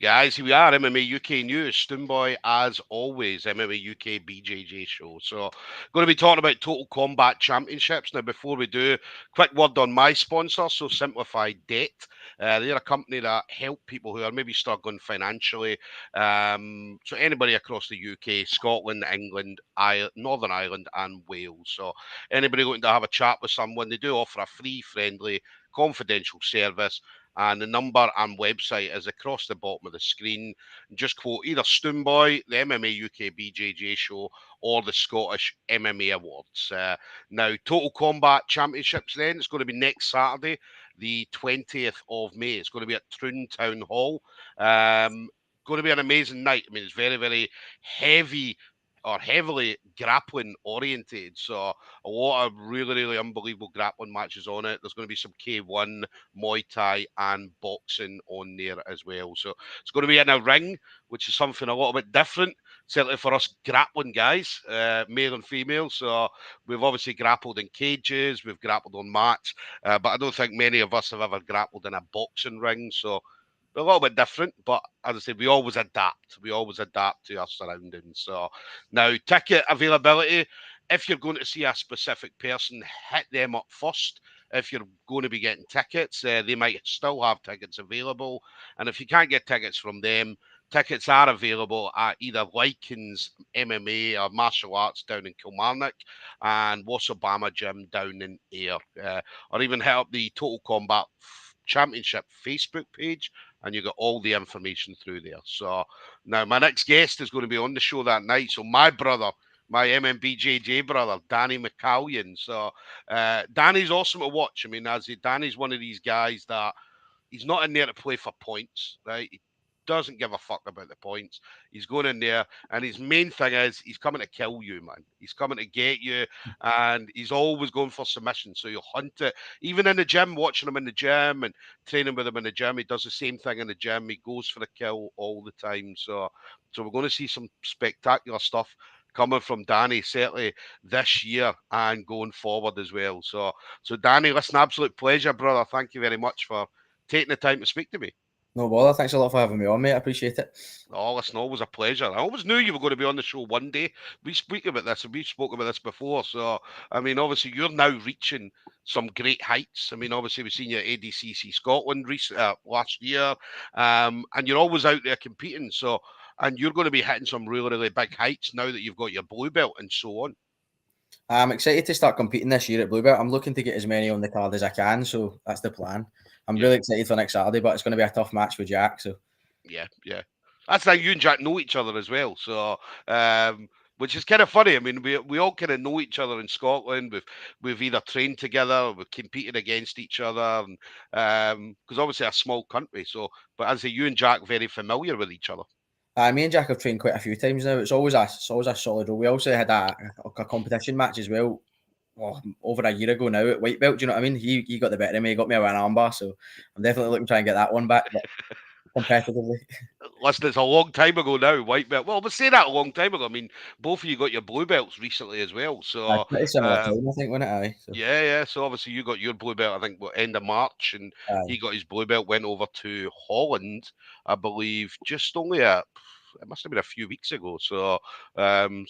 Guys, here we are, MMA UK News, Stoomboy as always, MMA UK BJJ show. So, going to be talking about Total Kombat Championships. Now, before we do, quick word on my sponsor, so Simplified Debt. They're a company that help people who are maybe struggling financially. So, anybody across the UK, Scotland, England, Northern Ireland, and Wales. So, anybody looking to have a chat with someone, they do offer a free, friendly, confidential service. And the number and website is across the bottom of the screen. Just quote either Stoomboy, the MMA UK BJJ show, or the Scottish MMA Awards. Now, Total Kombat Championships then, it's going to be next Saturday, the 20th of May. It's going to be at Troon Town Hall. Going to be an amazing night. I mean, it's very, very heavy or heavily grappling oriented. So a lot of really, really unbelievable grappling matches on it. There's going to be some K1, Muay Thai, and boxing on there as well. So it's going to be in a ring, which is something a little bit different, certainly for us grappling guys, male and female. So we've obviously grappled in cages, we've grappled on mats, but I don't think many of us have ever grappled in a boxing ring. So a little bit different, but as I said, we always adapt. We always adapt to our surroundings. So now, ticket availability. If you're going to see a specific person, hit them up first. If you're going to be getting tickets, they might still have tickets available. And if you can't get tickets from them, tickets are available at either Likens MMA or Martial Arts down in Kilmarnock and Wasabama Gym down in Ayr. Or even hit up the Total Combat Championship Facebook page and you got all the information through there. So now my next guest is going to be on the show that night. So my brother, my MNBJJ brother, Danny McCallion. So Danny's awesome to watch. I mean, Danny's one of these guys that he's not in there to play for points, right? He doesn't give a fuck about the points. He's going in there, and his main thing is he's coming to kill you, man. He's coming to get you, and he's always going for submission. So you'll hunt it. Even in the gym, watching him in the gym and training with him in the gym, he does the same thing in the gym. He goes for the kill all the time. So we're going to see some spectacular stuff coming from Danny, certainly this year and going forward as well. So Danny, listen, absolute pleasure, brother. Thank you very much for taking the time to speak to me. No bother. Thanks a lot for having me on, mate. I appreciate it. Oh, listen, always a pleasure. I always knew you were going to be on the show one day. We speak about this, and we've spoken about this before. So, I mean, obviously, you're now reaching some great heights. I mean, obviously, we've seen you at ADCC Scotland last year, and you're always out there competing. So, and you're going to be hitting some really, really big heights now that you've got your blue belt and so on. I'm excited to start competing this year at Blue Belt. I'm looking to get as many on the card as I can, so that's the plan. I'm really excited for next Saturday, but it's going to be a tough match with Jack. So yeah. That's how you and Jack know each other as well. So, which is kind of funny. I mean, we all kind of know each other in Scotland. We've either trained together, we've competed against each other, and because obviously a small country. So, but as I say, you and Jack very familiar with each other. me and Jack have trained quite a few times now. It's always a solid role. We also had a competition match as well. Over a year ago now at white belt. Do you know what I mean? He got the better of me. He got me a win armbar, so I'm definitely looking to try and get that one back, but competitively. Listen, it's a long time ago now, white belt. Well, we say that a long time ago. I mean, both of you got your blue belts recently as well. So pretty similar time, I think, wasn't it? So. Yeah. So obviously you got your blue belt, I think, end of March, and he got his blue belt, went over to Holland, I believe, just only it must have been a few weeks ago. So,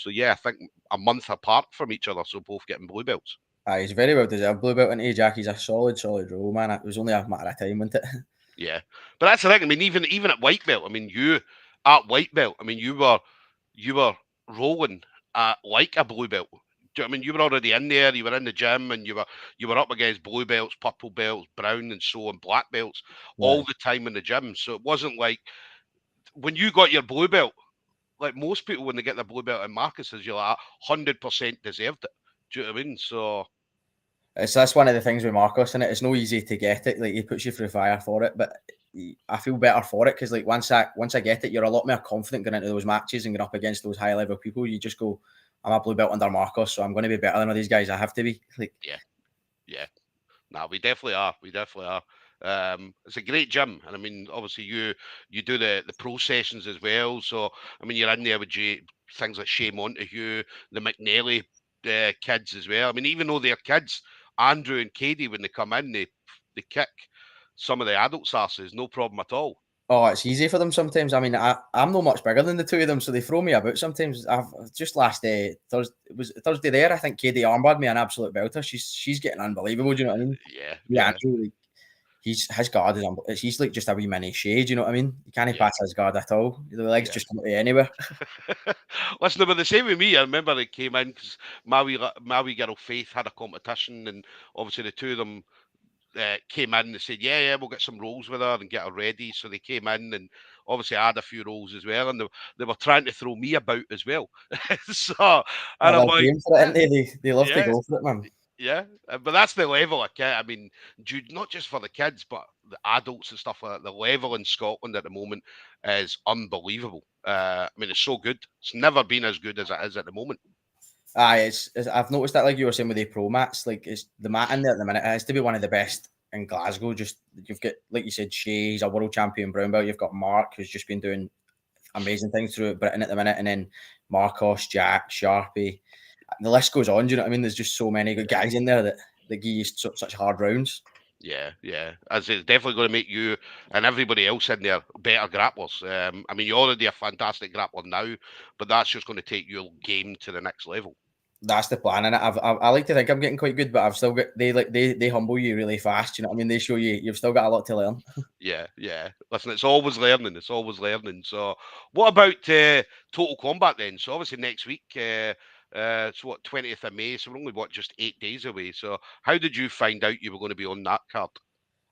yeah, I think a month apart from each other. So both getting blue belts. He's very well deserved blue belt, and Jack, he's a solid role, man. It was only a matter of time, wasn't it? Yeah, but that's the thing. I mean, even at white belt, I mean, you at white belt, I mean, you were rolling like a blue belt. Do you know what I mean? You were already in there. You were in the gym, and you were up against blue belts, purple belts, brown, and so on, black belts all the time in the gym. So it wasn't like when you got your blue belt. Like most people, when they get their blue belt in Marcus's, you're like 100% deserved it. Do you know what I mean? So that's one of the things with Marcus, and it's no easy to get it. Like he puts you through fire for it, but I feel better for it because like once I get it, you're a lot more confident going into those matches and going up against those high level people. You just go, I'm a blue belt under Marcus, so I'm going to be better than all these guys. I have to be. Like yeah. No, we definitely are. It's a great gym, and I mean, obviously, you do the pro sessions as well. So I mean, you're in there with things like Shea Montague, the McNally kids as well. I mean, even though they're kids, Andrew and Katie, when they come in, they kick some of the adults' asses, no problem at all. Oh, it's easy for them sometimes. I mean, I'm not much bigger than the two of them, so they throw me about sometimes. I've just last Thursday, it was Thursday there. I think Katie armbarred me an absolute belter. She's getting unbelievable. Do you know what I mean? Yeah, Yeah, yeah, Andrew, like, his guard is he's like just a wee mini shade. You know what I mean? You can't yeah, pass his guard at all. The legs yeah. just come out anywhere. Listen, they were the same with me. I remember they came in because my wee girl Faith had a competition, and obviously the two of them came in. They said, "Yeah, yeah, we'll get some rolls with her and get her ready." So they came in, and obviously I had a few rolls as well, and they were trying to throw me about as well. So, and Oh, I'm they're like, game for it, aren't they? They love to yeah, go for it, man. yeah, but that's the level of kid. I mean, Jude, not just for the kids, but the adults and stuff like that. The level in Scotland at the moment is unbelievable. I mean, it's so good. It's never been as good as it is at the moment. Aye, I've noticed that, like you were saying with the pro mats, like it's the mat in there at the minute. It has to be one of the best in Glasgow. Just you've got, like you said, Shay, he's a world champion brown belt. You've got Mark, who's just been doing amazing things through Britain at the minute, and then Marcos, Jack, Sharpie. The list goes on. Do you know what I mean? There's just so many good Yeah. guys in there that give you such hard rounds. Yeah, yeah. As it's definitely going to make you and everybody else in there better grapplers. I mean, you're already a fantastic grappler now, but that's just going to take your game to the next level. That's the plan, and I like to think I'm getting quite good, but I've still got they humble you really fast. You know what I mean? They show you've still got a lot to learn. Yeah, yeah. Listen, it's always learning. It's always learning. So, what about Total Combat then? So, obviously next week, it's what 20th of May. So we're only just 8 days away. So, how did you find out you were going to be on that card?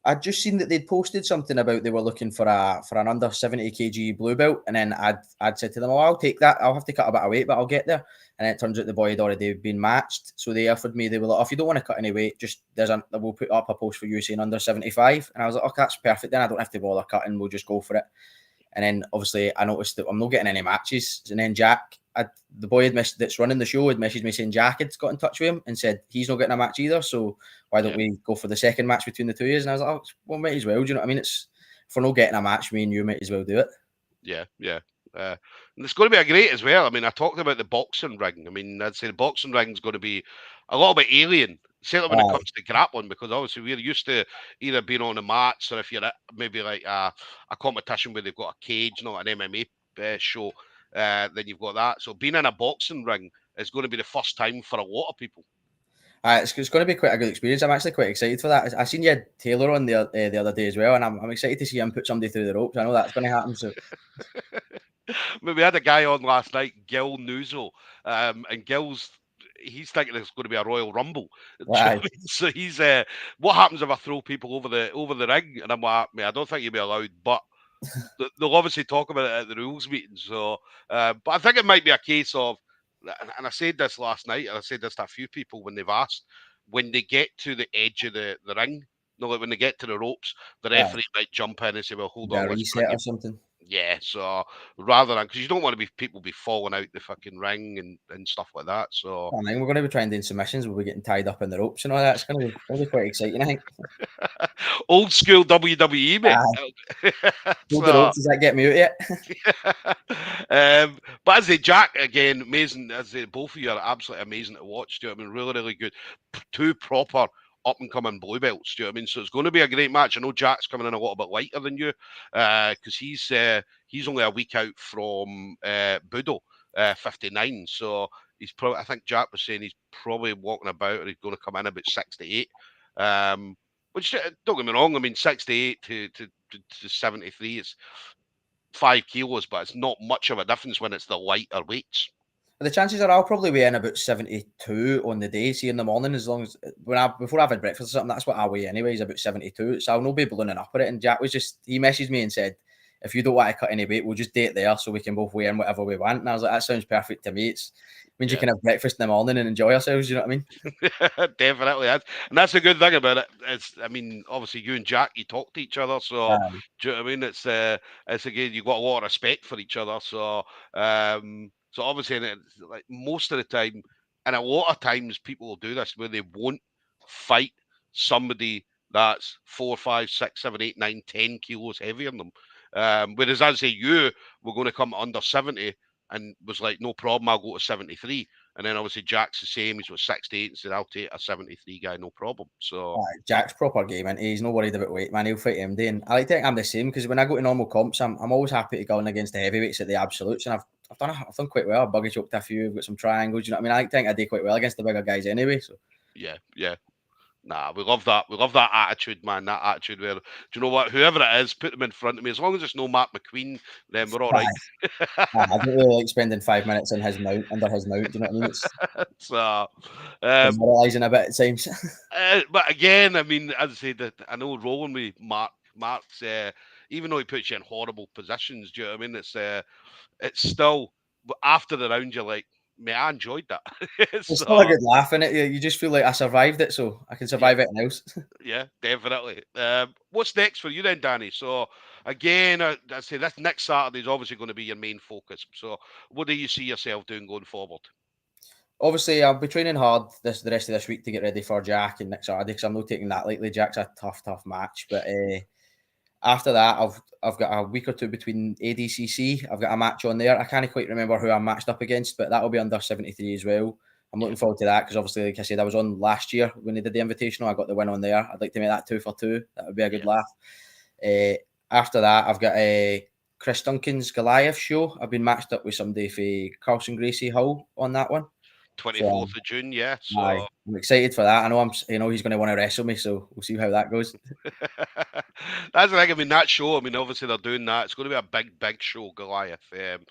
I'd just seen that they'd posted something about they were looking for an under 70 kg blue belt, and then I'd said to them, "Oh, I'll take that. I'll have to cut a bit of weight, but I'll get there." And it turns out the boy had already been matched, so they offered me. They were like, "Oh, if you don't want to cut any weight, just we'll put up a post for you saying under 75." And I was like, "Oh, that's perfect. Then I don't have to bother cutting. We'll just go for it." And then obviously I noticed that I'm not getting any matches. And then Jack, the boy that's running the show had messaged me saying Jack had got in touch with him and said he's not getting a match either. So why don't Yeah. we go for the second match between the two years? And I was like, oh, well, might as well. Do you know what I mean? It's if we're not getting a match, me and you might as well do it. Yeah, yeah. And it's going to be a great as well. I mean, I talked about the boxing ring. I mean, I'd say the boxing ring is going to be a little bit alien, certainly when it Aye. comes to grappling, because obviously we're used to either being on the mats or if you're at maybe like a competition where they've got a cage, not an MMA show, then you've got that. So being in a boxing ring is going to be the first time for a lot of people. It's going to be quite a good experience. I'm actually quite excited for that. I seen you had Taylor on the other day as well, and I'm excited to see him put somebody through the ropes. I know that's going to happen. So But we had a guy on last night, Gil Nuzzo, and he's thinking it's going to be a Royal Rumble. Do you know what aye, I mean? So he's what happens if I throw people over the ring? And I'm like, I don't think you'll be allowed, but they'll obviously talk about it at the rules meeting. So, but I think it might be a case of, and I said this last night, and I said this to a few people when they've asked, when they get to the edge of the ring, no, like when they get to the ropes, the aye, referee might jump in and say, "Well, hold get on, a let's bring reset you." or something. Yeah, so rather than because you don't want to be people be falling out the fucking ring and stuff like that. So I mean, we're going to be trying doing submissions. We'll be getting tied up in the ropes and all that. It's going to be quite exciting, I think. old school WWE, mate. Hold the So ropes. Does that get me out yet? but as a Jack again, amazing. As I both of you are absolutely amazing to watch. Do you know what I mean? Really, really good. Two proper up and coming blue belts. Do you know what I mean? So it's going to be a great match. I know Jack's coming in a little bit lighter than you because he's only a week out from Budo 59. So he's probably. I think Jack was saying he's probably walking about, or he's going to come in about 68. Which don't get me wrong. I mean, 68 to 73 is 5 kilos, but it's not much of a difference when it's the lighter weights. The chances are I'll probably weigh in about 72 on the day, see in the morning, as long as before I've had breakfast or something, that's what I weigh anyways, about 72. So I'll not be ballooning up at it. And Jack was he messaged me and said, if you don't want to cut any weight, we'll just date there so we can both weigh in whatever we want. And I was like, that sounds perfect to me. It means you Yeah. can have breakfast in the morning and enjoy ourselves, you know what I mean? Definitely, and that's a good thing about it. It's, I mean, obviously you and Jack, you talk to each other, so Um, do you know what I mean? It's again, you've got a lot of respect for each other, so so obviously, and it's like most of the time, and a lot of times people will do this where they won't fight somebody that's 4, 5, 6, 7, 8, 9, 10 kilos heavier than them. Whereas I say you were going to come under 70 and was like, no problem, I'll go to 73. And then obviously Jack's the same. He's got 68 and said, I'll take a 73 guy, no problem. So Jack's proper game, and he's not worried about weight, man. He'll fight MD, and I like to think I'm the same because when I go to normal comps, I'm always happy to go in against the heavyweights at the absolutes, and I've done quite well. I've buggy choked a few, I've got some triangles. You know what I mean? I like to think I do quite well against the bigger guys anyway. So yeah. Nah, we love that. We love that attitude, man. That attitude where, do you know what? Whoever it is, put them in front of me. As long as it's no Mark McQueen, then we're all right. I don't really like spending 5 minutes in his mount under his mount. Do you know what I mean? It's So, demoralising a bit at times. but again, I mean, as I said, I know rolling with Mark's, even though he puts you in horrible positions, do you know what I mean? It's still after the round, you're like, mate, I enjoyed that. It's So, still a good laugh in it. You just feel like I survived it, so I can yeah, survive anything else. yeah, definitely. What's next for you then, Danny? So, again, I say this next Saturday is obviously going to be your main focus. So, what do you see yourself doing going forward? Obviously, I'll be training hard the rest of this week to get ready for Jack and next Saturday because I'm not taking that lightly. Jack's a tough match, but after that, I've got a week or two between ADCC. I've got a match on there. I can't quite remember who I'm matched up against, but that'll be under 73 as well. I'm looking forward to that because obviously, like I said, I was on last year when they did the Invitational. I got the win on there. I'd like to make that 2 for 2. That would be a good laugh. After that, I've got a Chris Duncan's Goliath show. I've been matched up with somebody for Carlson Gracie Hull on that one. 24th of June, yeah. So I'm excited for that. I know he's going to want to wrestle me, so we'll see how that goes. that's the thing. I mean, that show. I mean, obviously they're doing that. It's going to be a big show, Goliath, because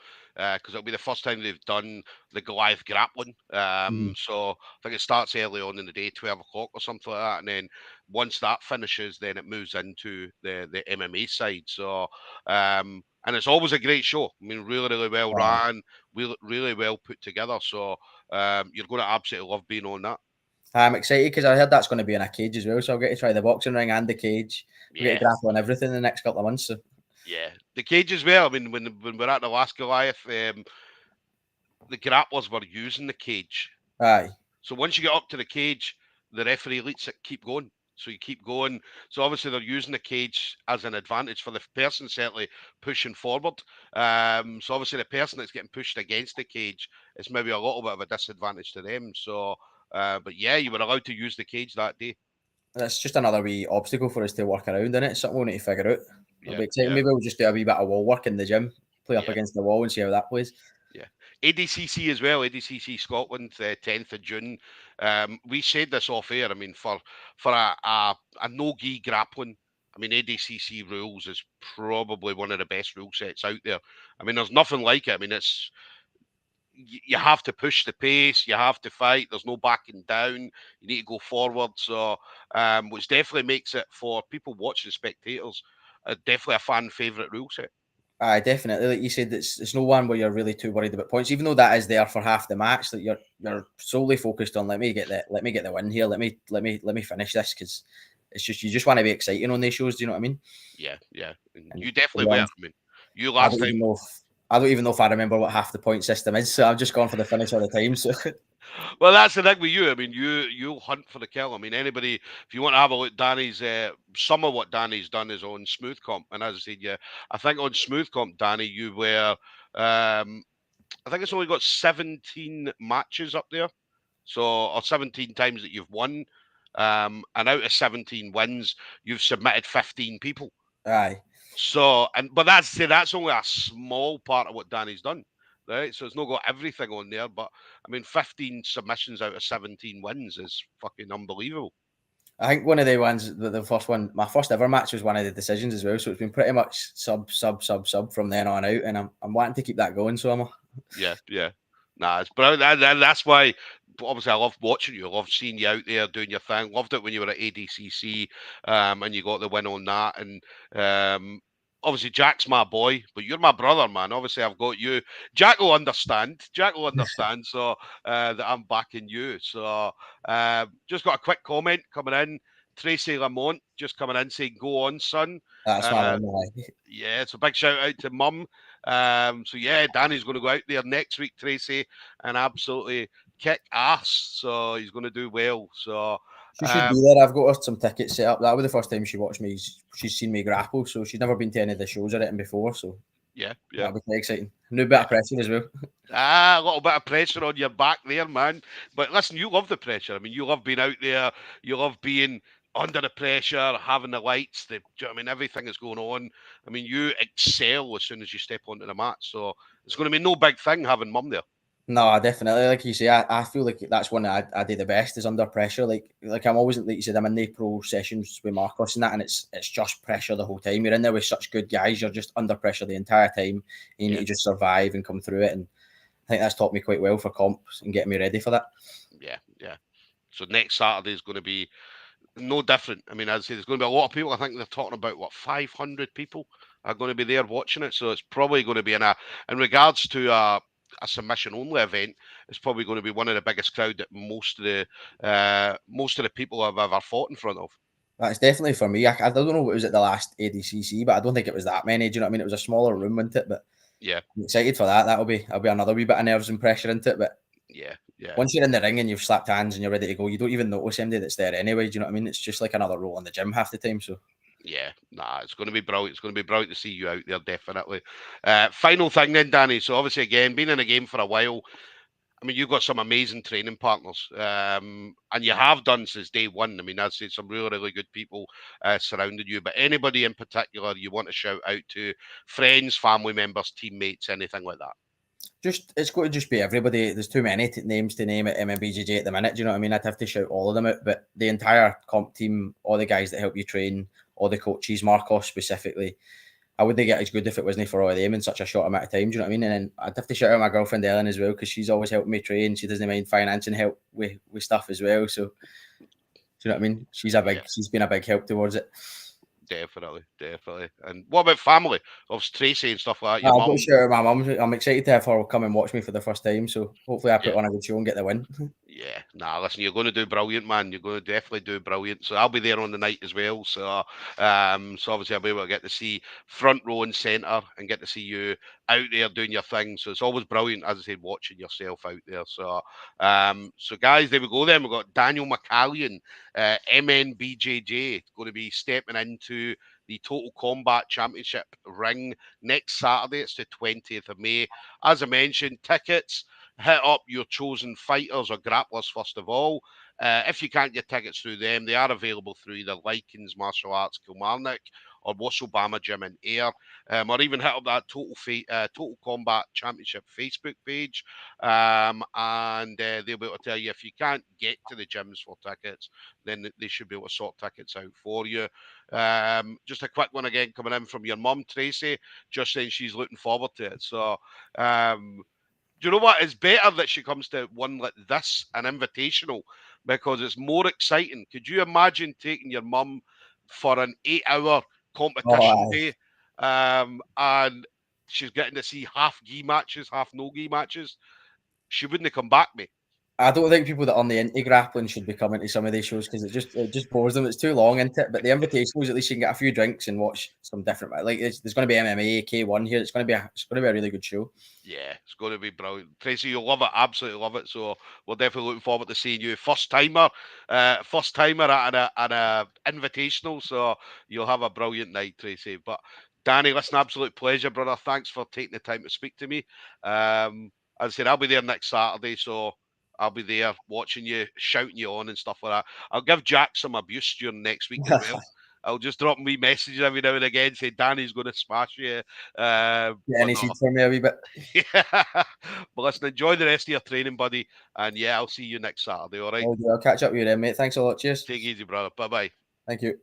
it'll be the first time they've done the Goliath grappling. So I think it starts early on in the day, 12 o'clock or something like that, and then once that finishes, then it moves into the MMA side. So and it's always a great show. I mean, really well ran, really well put together. So you're going to absolutely love being on that. I'm excited because I heard that's going to be in a cage as well, so I'll get to try the boxing ring and the cage. We'll get to grapple on everything in the next couple of months. So. Yeah, the cage as well. I mean, when we're at the last Goliath, the grapplers were using the cage. Aye. So once you get up to the cage, the referee lets it keep going. So you keep going. So obviously they're using the cage as an advantage for the person certainly pushing forward. So obviously the person that's getting pushed against the cage is maybe a little bit of a disadvantage to them. So, but yeah, you were allowed to use the cage that day. That's just another wee obstacle for us to work around, isn't it? It's something we'll need to figure out. I'll be excited. Maybe we'll just do a wee bit of wall work in the gym, play up against the wall and see how that plays. Yeah. ADCC as well, ADCC Scotland, 10th of June. We said this off air. I mean, for a no-gi grappling, I mean, ADCC rules is probably one of the best rule sets out there. I mean, there's nothing like it. I mean, it's you have to push the pace, you have to fight. There's no backing down. You need to go forward. So, which definitely makes it for people watching, spectators, definitely a fan favourite rule set. Aye, definitely. Like you said, it's no one where you're really too worried about points, even though that is there for half the match. That you're solely focused on. Let me get the win here. Let me finish this because it's just you just want to be exciting on these shows. Do you know what I mean? Yeah. And you definitely were. I mean, you last time. I don't even know if I remember what half the point system is, so I've just gone for the finish all the time. So. Well, that's the thing with you. I mean, you'll hunt for the kill. I mean, anybody, if you want to have a look, Danny's some of what Danny's done is on Smooth Comp, and as I said, yeah, I think on Smooth Comp, Danny, you were, I think it's only got 17 matches up there, so or 17 times that you've won, and out of 17 wins, you've submitted 15 people. Aye. So, but that's only a small part of what Danny's done. Right, so it's not got everything on there, but I mean, 15 submissions out of 17 wins is fucking unbelievable. I think one of the ones, the first one, my first ever match was one of the decisions as well. So it's been pretty much sub from then on out, and I'm wanting to keep that going. So I'm. Yeah. Nah, it's brilliant. And that's why, obviously, I love watching you. I love seeing you out there doing your thing. Loved it when you were at ADCC, and you got the win on that. And obviously, Jack's my boy, but you're my brother, man. Obviously, I've got you. Jack will understand. So that I'm backing you. So just got a quick comment coming in. Tracy Lamont just coming in saying, "Go on, son." That's my mum. Yeah, it's a big shout out to Mum. So yeah, Danny's going to go out there next week, Tracy, and absolutely kick ass. So he's going to do well. So she should be there. I've got her some tickets set up. That was the first time she watched me. She's seen me grapple, so she's never been to any of the shows or anything before. So Yeah, yeah. That'll be quite exciting. New bit of pressure as well. Ah, a little bit of pressure on your back there, man. But listen, you love the pressure. I mean, you love being out there. You love being under the pressure, having the lights. Do you know what I mean? Everything is going on. I mean, you excel as soon as you step onto the mat. So it's going to be no big thing having mum there. No, definitely. Like you say, I feel like that's one I do the best is under pressure. Like I'm always like you said, I'm in the pro sessions with Marcos and that, and it's just pressure the whole time. You're in there with such good guys. You're just under pressure the entire time. You need Yeah, to just survive and come through it. And I think that's taught me quite well for comps and getting me ready for that. yeah, yeah. So next Saturday is going to be no different. I mean, as I say, there's going to be a lot of people. I think they're talking about what 500 people are going to be there watching it. So it's probably going to be in regards to a submission only event. It's probably going to be one of the biggest crowd that most of the people have ever fought in front of. That's definitely for me. I don't know what was at the last ADCC, but I don't think it was that many. Do you know what I mean? It was a smaller room, wasn't it? But Yeah, I'm excited for that. That'll be another wee bit of nerves and pressure into it. But yeah, yeah. once you're in the ring and you've slapped hands and you're ready to go, you don't even notice anybody that's there anyway. Do you know what I mean? It's just like another roll in the gym half the time. So Yeah, nah, it's going to be brilliant. It's going to be brilliant to see you out there, definitely. Final thing then, Danny. So obviously, again, been in the game for a while. I mean, you've got some amazing training partners, and you have done since day one. I mean, I'd say some really, really good people surrounded you. But anybody in particular you want to shout out to, friends, family members, teammates, anything like that? just it's going to just be everybody. There's too many names to name at MNBJJ at the minute. Do you know what I mean? I'd have to shout all of them out, but the entire comp team, all the guys that help you train, all the coaches, Marcos specifically, I wouldn't get as good if it wasn't for all of them in such a short amount of time. Do you know what I mean? And then I'd have to shout out my girlfriend Ellen as well because she's always helping me train. She doesn't mind financing help with stuff as well. So do you know what I mean? Yeah, She's been a big help towards it. definitely, definitely. And what about family? Of Tracy and stuff like that, your I've got to mum? shout out my mum. I'm excited to have her come and watch me for the first time. So hopefully I put Yeah. on a good show and get the win. Yeah, nah, listen, you're going to do brilliant, man. You're going to definitely do brilliant. So I'll be there on the night as well. So obviously I'll be able to get to see front row and centre and get to see you out there doing your thing. So it's always brilliant, as I said, watching yourself out there. So guys, there we go. Then we've got Daniel McCallion, MNBJJ, going to be stepping into the Total Kombat Championship ring next Saturday. It's the 20th of May. As I mentioned, tickets. Hit up your chosen fighters or grapplers first of all. If you can't get tickets through them, they are available through either Likens Martial Arts Kilmarnock or Wasselbama Gym in Ayr, or even hit up that Total Combat Championship Facebook page, and they'll be able to tell you if you can't get to the gyms for tickets, then they should be able to sort tickets out for you. Just a quick one again coming in from your mum, Tracy, just saying she's looking forward to it. So. Do you know what? It's better that she comes to one like this, an invitational, because it's more exciting. Could you imagine taking your mum for an 8 hour competition Oh, day, and she's getting to see half gi matches, half no gi matches? She wouldn't come back, mate. I don't think people that are on the into grappling should be coming to some of these shows because it just bores them. It's too long, isn't it? But the invitationals, at least you can get a few drinks and watch some different. Like there's going to be MMA K1 here. It's going to be a really good show. Yeah, it's going to be brilliant. Tracy, you'll love it, absolutely love it. So we're definitely looking forward to seeing you. First timer at a invitational. So you'll have a brilliant night, Tracy. But Danny, listen, absolute pleasure, brother. Thanks for taking the time to speak to me. As I said, I'll be there next Saturday, so I'll be there watching you, shouting you on and stuff like that. I'll give Jack some abuse during next week as well. I'll just drop me messages every now and again, say Danny's going to smash you. Get But any no, seeds for me a wee bit. yeah. But listen, enjoy the rest of your training, buddy. And yeah, I'll see you next Saturday. All right. I'll catch up with you then, mate. Thanks a lot. Cheers. Take it easy, brother. Bye bye. Thank you.